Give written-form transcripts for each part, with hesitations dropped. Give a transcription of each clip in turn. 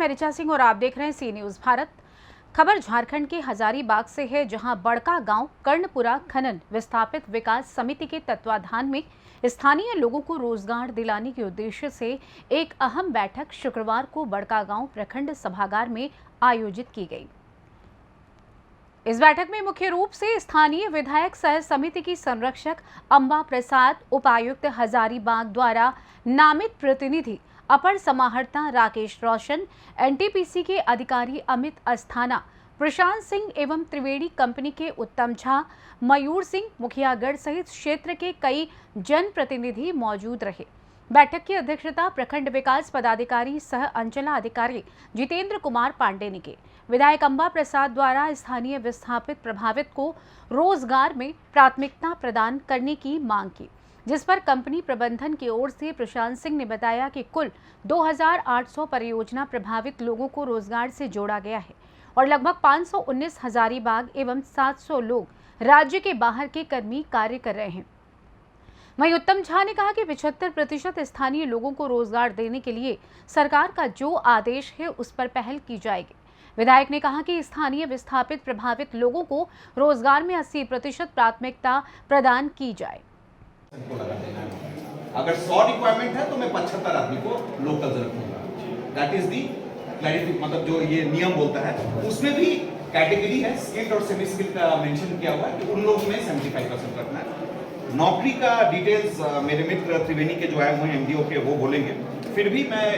मैं ऋचा सिंह और आप देख रहे हैं सी न्यूज़ भारत। खबर झारखंड के हजारीबाग से है, जहां बड़का गांव कर्णपुरा खनन विस्थापित विकास समिति के तत्वाधान में स्थानीय लोगों को रोजगार दिलाने के उद्देश्य से एक अहम बैठक शुक्रवार को बड़का गांव प्रखंड सभागार में आयोजित की गई। इस बैठक में मुख्य रूप से स्थानीय विधायक सह समिति की संरक्षक अंबा प्रसाद, उपायुक्त हजारीबाग द्वारा नामित प्रतिनिधि अपर समाहर्ता राकेश रोशन, एनटीपीसी के अधिकारी अमित अस्थाना, प्रशांत सिंह एवं त्रिवेणी कंपनी के उत्तम झा, मयूर सिंह, मुखियागढ़ सहित क्षेत्र के कई जनप्रतिनिधि मौजूद रहे। बैठक की अध्यक्षता प्रखंड विकास पदाधिकारी सह अंचला अधिकारी जितेंद्र कुमार पांडे ने की। विधायक अंबा प्रसाद द्वारा स्थानीय विस्थापित प्रभावित को रोजगार में प्राथमिकता प्रदान करने की मांग की, जिस पर कंपनी प्रबंधन की ओर से प्रशांत सिंह ने बताया कि कुल 2800 परियोजना प्रभावित लोगों को रोजगार से जोड़ा गया है और लगभग 519 हजारीबाग एवं 700 लोग राज्य के बाहर के कर्मी कार्य कर रहे हैं। वहीं उत्तम झा ने कहा कि 75% स्थानीय लोगों को रोजगार देने के लिए सरकार का जो आदेश है उस पर पहल की जाएगी। विधायक ने कहा कि स्थानीय विस्थापित प्रभावित लोगों को रोजगार में 80% प्राथमिकता प्रदान की जाए। अगर 100 रिक्वायरमेंट है तो मैं 75 आदमी को लोकल रखूंगा। दैट इज दी क्लैरिटी, मतलब जो ये नियम बोलता है उसमें भी कैटेगरी है, स्किल्ड और सेमी स्किल्ड का मेंशन किया हुआ है कि उन लोगों में 75% रखना है। नौकरी का डिटेल्स मेरे मित्र त्रिवेणी के जो आए हुए हैं एमडीओ के, वो बोलेंगे। फिर भी मैं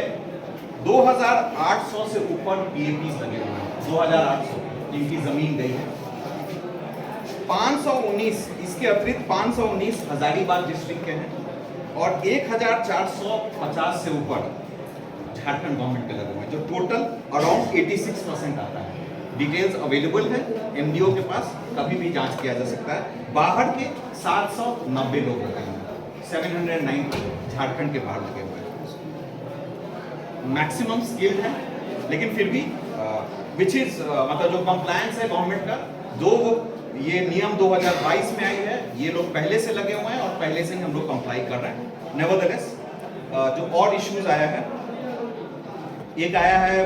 2800 से ऊपर पीएपीज लगे हुए हैं, 2800 इनकी जमीन गई है। 519 इसके अतिरिक्त 519 हजारीबाग डिस्ट्रिक्ट के हैं और 1450 से ऊपर झारखंड गवर्नमेंट के लगे हुए हैं, जो टोटल अराउंड 86% आता है। डिटेल्स अवेलेबल है एमडीओ के पास, कभी भी जांच किया जा सकता है। बाहर के 790 लोग लगे हुए हैं, 790 झारखंड के बाहर लगे हुए हैं। मैक्सिमम स्किल्ड है, लेकिन फिर भी विच इज मतलब जो कंप्लायंस है गवर्नमेंट का, जो ये नियम 2022 में आई है, ये लोग पहले से लगे हुए हैं और पहले से ही हम लोग कंप्लाई कर रहे हैं। नेवरदलेस जो और इश्यूज आया है, एक आया है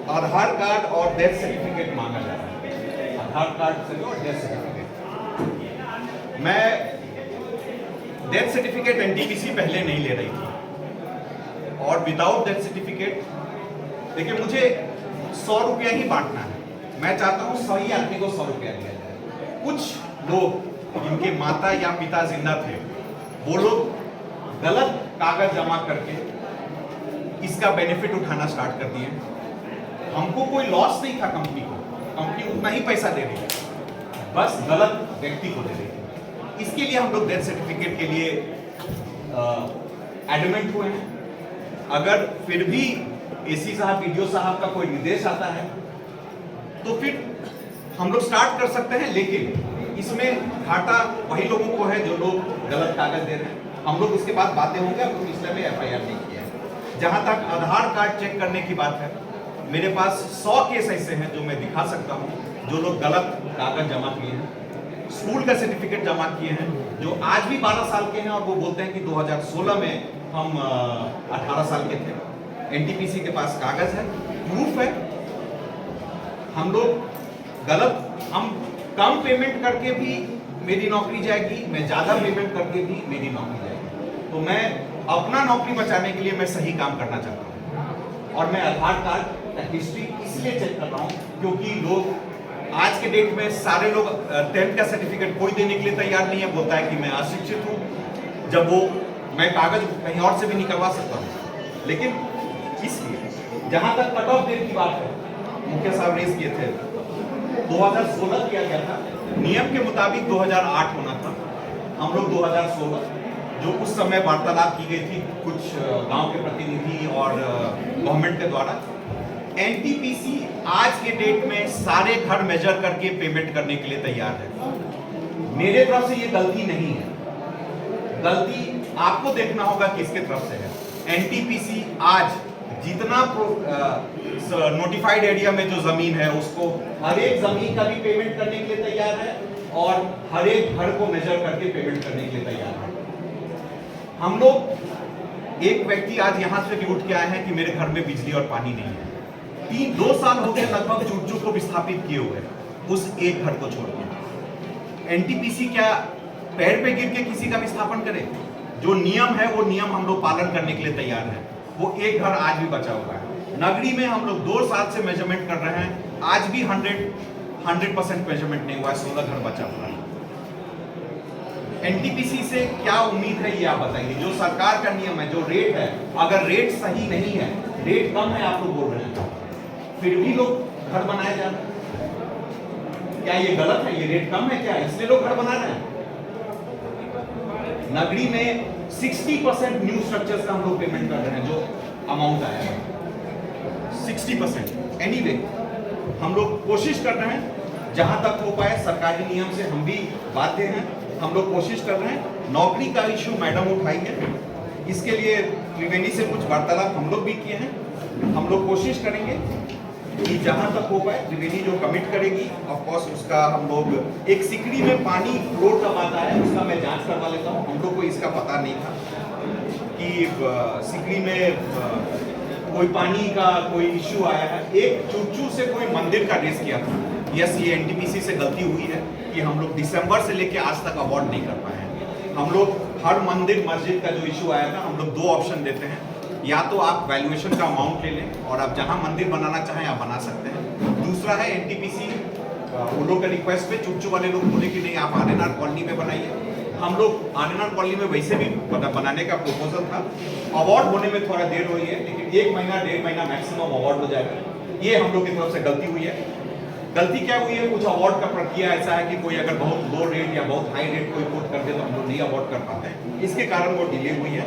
आधार कार्ड और डेथ सर्टिफिकेट मांगा जा रहा है। आधार कार्ड से और डेथ सर्टिफिकेट, मैं डेथ सर्टिफिकेट एनटीपीसी पहले नहीं ले रही थी और विदाउट डेथ सर्टिफिकेट, देखिए मुझे 100 रुपया ही बांटना है। मैं चाहता हूं सही आदमी को 100 रुपया दिया जाए। कुछ लोग जिनके माता या पिता जिंदा थे, वो लोग गलत कागज जमा करके इसका बेनिफिट उठाना स्टार्ट कर दिए। हमको कोई लॉस नहीं था कंपनी को, कंपनी उतना ही पैसा दे रही है, बस गलत व्यक्ति को दे रही है। इसके लिए हम लोग डेथ सर्टिफिकेट के लिए एडमेंट हुए हैं। अगर फिर भी एसी साहब, वीडियो साहब का कोई निर्देश आता है तो फिर हम लोग स्टार्ट कर सकते हैं, लेकिन इसमें घाटा वही लोगों को है जो लोग गलत कागज दे रहे हैं। हम लोग उसके बाद बातें होंगे, हम लोग इसलिए में एफआईआर नहीं किया है। जहां तक आधार कार्ड चेक करने की बात है, मेरे पास 100 केस ऐसे हैं जो मैं दिखा सकता हूं, जो लोग गलत कागज जमा किए हैं, स्कूल का सर्टिफिकेट जमा किए हैं, जो आज भी 12 साल के हैं और वो बोलते हैं कि 2016 में हम 18 साल के थे। एनटीपीसी के पास कागज है, प्रूफ है। हम लोग गलत, हम कम पेमेंट करके भी मेरी नौकरी जाएगी, मैं ज्यादा पेमेंट करके भी मेरी नौकरी जाएगी। तो मैं अपना नौकरी बचाने के लिए मैं सही काम करना चाहता हूँ और मैं आधार कार्ड हिस्ट्री इसलिए चेक कर रहा हूं क्योंकि लोग आज के डेट में सारे लोग 10th का सर्टिफिकेट कोई देने के लिए तैयार नहीं है, बोलता है कि मैं अशिक्षित हूं, जब वो मैं कागज कहीं और से भी निकलवा सकता हूं। लेकिन इसलिए जहां तक कट ऑफ डेट की बात है, मुखिया साहब रेस किए थे, 2016 किया गया था, नियम के मुताबिक 2008 होना था। हम लोग 2016, जो उस समय वार्तालाप की गई थी कुछ गांव के प्रतिनिधि और गवर्नमेंट के द्वारा, एनटीपीसी आज के डेट में सारे घर मेजर करके पेमेंट करने के लिए तैयार है। मेरे तरफ से ये गलती नहीं है, गलती आपको देखना होगा किसके तरफ से है। एनटीपीसी आज जितना नोटिफाइड एरिया में जो जमीन है उसको हर एक जमीन का भी पेमेंट करने के लिए तैयार है और हर एक घर को मेजर करके पेमेंट करने के लिए तैयार है। हम लोग एक व्यक्ति आज यहाँ से भी उठ के आए हैं कि मेरे घर में बिजली और पानी नहीं है। 2 साल हो गए लगभग चुटचू को विस्थापित किए हुए उस एक घर को छोड़ के। एनटीपीसी क्या पैर पे गिर के किसी का विस्थापन करे? जो नियम है वो नियम हम लोग पालन करने के लिए तैयार हैं। वो एक घर आज भी बचा हुआ है। नगरी में हम लोग 2 साल से मेजरमेंट कर रहे हैं, आज भी 100% मेजरमेंट नहीं हुआ है, 16 घर बचा हुआ है। एनटीपीसी से क्या उम्मीद है ये आप बताइए। जो सरकार का नियम है, जो रेट है, अगर रेट सही नहीं है, रेट कम है आप लोग बोल रहे हैं, फिर भी लोग घर बनाए जा रहे हैं, क्या ये गलत है? ये रेट कम है क्या, इसलिए लोग घर बना रहे हैं? नगरी में 60% न्यू स्ट्रक्चर्स का हम लोग पेमेंट कर रहे हैं, जो अमाउंट आया है 60%। एनीवे हम लोग कोशिश कर रहे हैं जहां तक हो पाए, सरकारी नियम से हम भी बाध्य हैं, हम लोग कोशिश कर रहे हैं। नौकरी का इशू मैडम उठाई है, इसके लिए त्रिवेणी से कुछ वार्तालाप हम लोग भी किए हैं। हम लोग कोशिश करेंगे कि जहां तक हो पाए त्रिवेणी जो कमिट करेगी, ऑफ कोर्स उसका हम लोग एक सिकड़ी में पानी फ्लोट कब आता है उसका मैं जांच करवा लेता हूं। हम लोग को इसका पता नहीं था कि सिकड़ी में कोई पानी का कोई इश्यू आया है। एक चुटचू से कोई मंदिर का रेस किया था। यस, ये एनटीपीसी से गलती हुई है कि हम लोग दिसंबर से लेके आज तक अवार्ड नहीं कर पाए हैं। हम लोग हर मंदिर मस्जिद का जो इशू आया था, हम लोग 2 ऑप्शन देते हैं, या तो आप वैल्यूएशन का अमाउंट ले लें और आप जहां मंदिर बनाना चाहें आप बना सकते हैं। दूसरा है एनटीपीसी वो लोग का रिक्वेस्ट पे चुटचू वाले लोग बोले कि नहीं आप आनंद कॉलोनी में बनाइए। हम लोग आनंद कॉलोनी में वैसे भी बनाने का प्रपोजल था। अवार्ड होने में थोड़ा देर हुई है, लेकिन 1 महीना 1.5 महीना मैक्सिमम अवार्ड हो जाएगा। ये हम लोग की तरफ से गलती हुई है। गलती क्या हुई है, कुछ अवार्ड का प्रक्रिया ऐसा है कि कोई अगर बहुत लो रेट या बहुत हाई रेट कोई कोट कर दे तो हम लोग नहीं अवार्ड कर पाते हैं, इसके कारण वो डिले हुई है।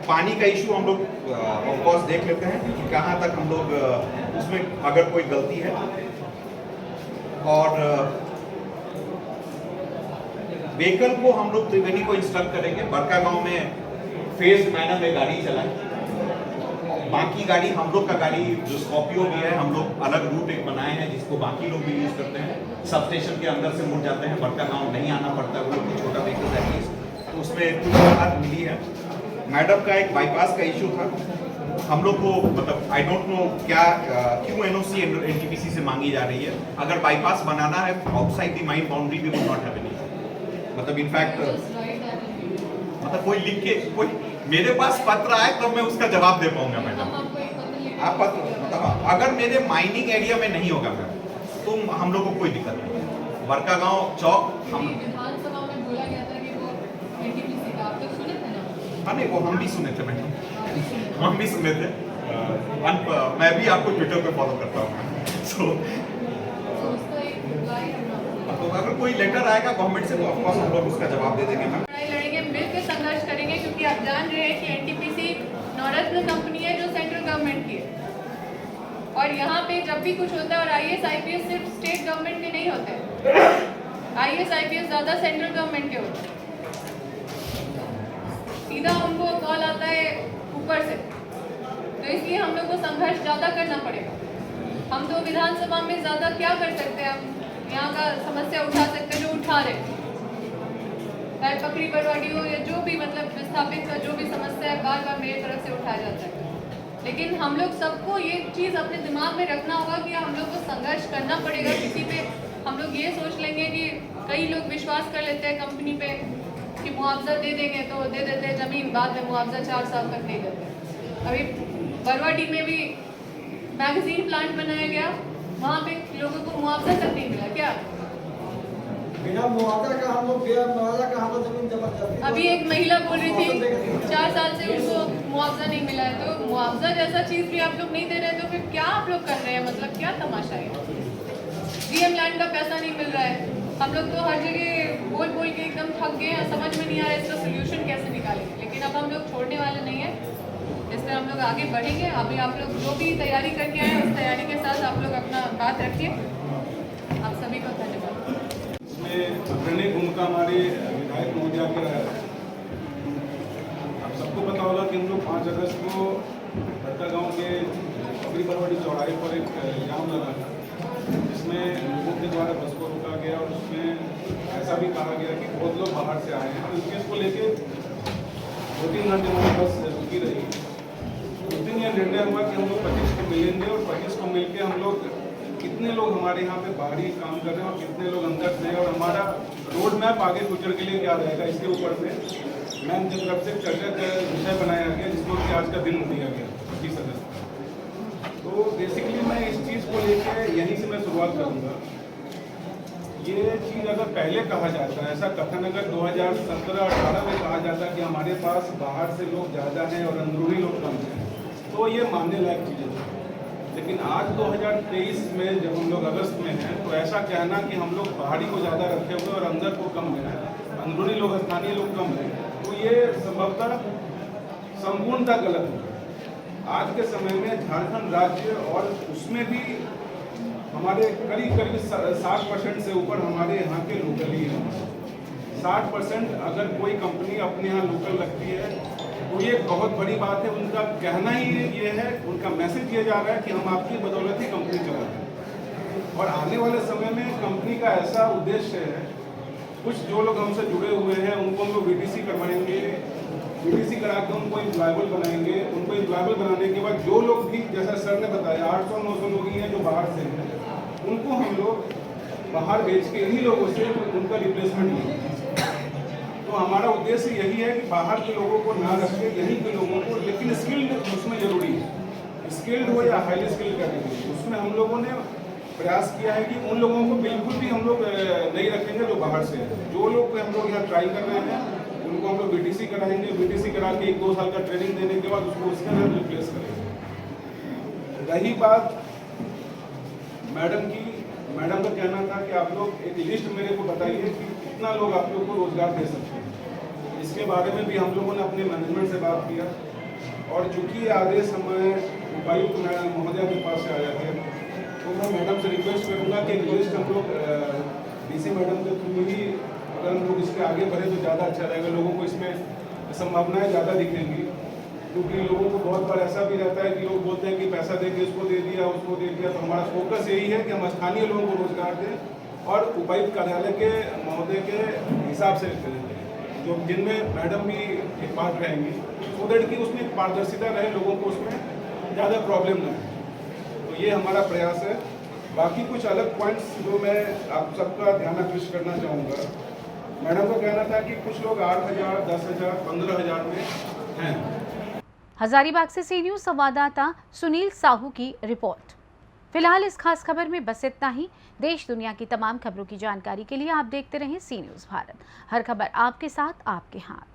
पानी का इशू हम लोग ऑफ कोर्स देख लेते हैं कि कहाँ तक हम लोग उसमें अगर कोई गलती है। और व्हीकल को हम लोग त्रिवेणी को इंस्ट्रक्ट करेंगे बड़का गांव में फेज मैनर में गाड़ी चलाए। बाकी गाड़ी हम लोग का गाड़ी जो स्कॉर्पियो भी है, हम लोग अलग रूट एक बनाए हैं जिसको बाकी लोग भी यूज करते हैं। सब स्टेशन के अंदर से मुड़ जाते हैं, बड़का गांव नहीं आना पड़ता है, वो लोग को छोटा व्हीकल एटलीस्ट, तो उसमें कुछ राहत मिली है। मैडम का एक बाईपास का इशू था, हम लोग को मतलब आई डोंट नो क्या क्यों एनओसी एनटीपीसी से मांगी जा रही है। अगर बाईपास बनाना है आउटसाइड द माइन बाउंड्री भी वुड नॉट हैव एनी, मतलब इनफैक्ट मतलब कोई लिख के कोई मेरे पास पत्र आए तब मैं उसका जवाब दे पाऊंगा मैडम। आप पत्र मतलब अगर मेरे माइनिंग एरिया में नहीं होगा मैम तो हम लोग को कोई दिक्कत नहीं है। बड़का गांव चौक हम विधानसभा में बोला गया था कि वो एनटीपीसी का आप लोग सुने थे ना? हाँ नहीं, वो हम भी सुने थे मैडम, हम भी सुने थे। मैं भी आपको ट्विटर पे फॉलो करता हूँ। सो उसका एक रिप्लाई करना, तो अगर कोई लेटर आएगा गवर्नमेंट से तो ऑफकोर्स हम लोग उसका जवाब दे देंगे मैम। लड़ाई लड़ेंगे, मिलकर संघर्ष करेंगे, क्योंकि आप जान रहे हैं कि एनटीपीसी नवरत्न कंपनी है जो सेंट्रल गवर्नमेंट की है, और यहाँ पे जब भी कुछ होता है, और आईएएस आईपीएस सिर्फ स्टेट गवर्नमेंट के नहीं होते, आईएएस आईपीएस ज़्यादा सेंट्रल गवर्नमेंट के होते हैं। सीधा उनको कॉल आता है ऊपर से, तो इसलिए हम लोग को संघर्ष ज़्यादा करना पड़ेगा। हम तो विधानसभा में ज़्यादा क्या कर सकते हैं, हम यहाँ का समस्या उठा सकते हैं जो उठा रहे, चाहे पकड़ी बरवाडी हो या जो भी मतलब विस्थापित का जो भी समस्या है, बार बार मेरी तरफ से उठाया जाता है। लेकिन हम लोग सबको ये चीज़ अपने दिमाग में रखना होगा कि हम लोग को संघर्ष करना पड़ेगा। किसी पे हम लोग ये सोच लेंगे कि कई लोग विश्वास कर लेते हैं कंपनी पे कि मुआवजा दे देंगे तो दे देते हैं ज़मीन, बाद में मुआवजा 4 साल तक नहीं देते। अभी बरवाडी में भी मैगजीन प्लांट बनाया गया, वहाँ पे लोगों को मुआवजा तक नहीं मिला। क्या बिना मुआवजा का हम लोग जमीन जबरदस्ती। अभी एक महिला बोल रही थी 4 साल से उनको मुआवजा नहीं मिला है, तो मुआवजा जैसा चीज़ भी आप लोग नहीं दे रहे, तो फिर क्या आप लोग कर रहे हैं, मतलब क्या तमाशा है। जीएम लैंड का पैसा नहीं मिल रहा है, हम लोग तो हर जगह बोल बोल के एकदम थक गए हैं, समझ में नहीं आ रहा है इसका सोल्यूशन कैसे निकालेंगे। लेकिन अब हम लोग छोड़ने वाले नहीं है, इसलिए हम लोग आगे बढ़ेंगे। अभी आप लोग जो भी तैयारी करके आए उस तैयारी के साथ आप लोग अपना बात रखिए। आप सभी को धन्यवाद। इसमें अग्रणी भूमिका हमारे विधायक महोदया की है। आप सबको पता होगा कि हम लोग 5 अगस्त को बड़का गांव के पकड़ी बरवाडी चौराहे पर एक जाम लगा था, जिसमें लोगों के द्वारा बस को रोका गया और उसमें ऐसा भी कहा गया कि बहुत लोग बाहर से आए हैं, तो इस केस को लेके 2-3 घंटे हमारी बस रुकी रही, उस दिन ये निर्णय हुआ कि हम लोग 25 को मिलेंगे और 25 को मिलकर हम लोग कितने लोग हमारे यहाँ पे बाहरी काम कर रहे हैं और कितने लोग अंदर से, और हमारा रोड मैप आगे फ्यूचर के लिए क्या रहेगा, इसके ऊपर से मैम की तरफ से चर्चा का विषय बनाया गया, जिसको कि आज का दिन दिया गया 25 अगस्त का। तो बेसिकली मैं इस चीज़ को लेकर यहीं से मैं शुरुआत करूँगा। ये चीज़ अगर पहले कहा जाता है, ऐसा कथन अगर 2017-18 में कहा जाता कि हमारे पास बाहर से लोग ज़्यादा हैं और अंदरूनी लोग कम हैं, तो ये मानने लायक चीज़ें थी। लेकिन आज 2023 में जब हम लोग अगस्त में हैं, तो ऐसा कहना कि हम लोग बाहरी को ज़्यादा रखे हुए और अंदर को कम है, अंदरूनी लोग स्थानीय लोग कम हैं, तो ये संभवतः संपूर्णतः गलत है। आज के समय में झारखंड राज्य और उसमें भी हमारे करीब 60% से ऊपर हमारे यहाँ के लोकल ही हैं। 60% अगर कोई कंपनी अपने यहाँ लोकल रखती है तो ये बहुत बड़ी बात है। उनका कहना ही ये है, उनका मैसेज ये जा रहा है कि हम आपकी बदौलत ही कंपनी चला रहे हैं। और आने वाले समय में कंपनी का ऐसा उद्देश्य है, कुछ जो लोग हमसे जुड़े हुए हैं उनको हम लोग बीटीसी करवाएंगे, बीटीसी करा के उनको एम्प्लॉयबल बनाएंगे। उनको एम्प्लॉयबल बनाने के बाद जो लोग भी, जैसा सर ने बताया, 800-900 लोग ही हैं जो बाहर से हैं, उनको हम लोग बाहर भेज के इन्हीं लोगों से उनका रिप्लेसमेंट लेंगे। तो हमारा उद्देश्य यही है कि बाहर के लोगों को ना रखे, यहीं के लोगों को, लेकिन स्किल्ड उसमें जरूरी है, स्किल्ड हो या हाईली स्किल्ड कैटेगरी। उसमें हम लोगों ने प्रयास किया है कि उन लोगों को बिल्कुल भी हम लोग नहीं रखेंगे जो बाहर से हैं। जो लोग हम लोग यहाँ ट्राई कर रहे हैं उनको हम लोग बीटीसी कराएंगे, बीटीसी करा के 1-2 साल का ट्रेनिंग देने के बाद उसको उसके अंदर रिप्लेस करेंगे। रही बात मैडम की, मैडम का कहना था कि आप लोग एक लिस्ट मेरे को बताइए कि कितना लोग आप लोग को रोजगार दे सकते हैं। इसके बारे में भी हम लोगों ने अपने मैनेजमेंट से बात किया, और चूंकि आदेश हमें उपायुक्त महोदया के पास से आया है, तो मैं मैडम से रिक्वेस्ट करूँगा कि लिस्ट हम लोग डीसी मैडम के थ्रू ही अगर हम लोग इसके आगे बढ़े तो ज़्यादा अच्छा रहेगा। लोगों को इसमें संभावनाएँ ज़्यादा दिखेंगी, क्योंकि लोगों को बहुत बार ऐसा भी रहता है कि लोग बोलते हैं कि पैसा दे के इसको दे दिया, उसको दे दिया। तो हमारा फोकस यही है कि हम स्थानीय लोगों को रोजगार दें और उपायुक्त कार्यालय के महोदय के हिसाब से करेंगे, जो जिनमें मैडम भी एक पार्ट रहेंगी, सो दैट कि उसमें पारदर्शिता रहे, लोगों को उसमें ज़्यादा प्रॉब्लम ना है। तो ये हमारा प्रयास है। बाकी कुछ अलग पॉइंट्स जो मैं आप सबका ध्यान आकृष्ट करना चाहूँगा, मैडम का कहना था कि कुछ लोग 8,000, 10,000, 15,000 में हैं। हजारीबाग से सी न्यूज संवाददाता सुनील साहू की रिपोर्ट। फिलहाल इस खास खबर में बस इतना ही। देश दुनिया की तमाम खबरों की जानकारी के लिए आप देखते रहें सी न्यूज भारत। हर खबर आपके साथ, आपके हाथ।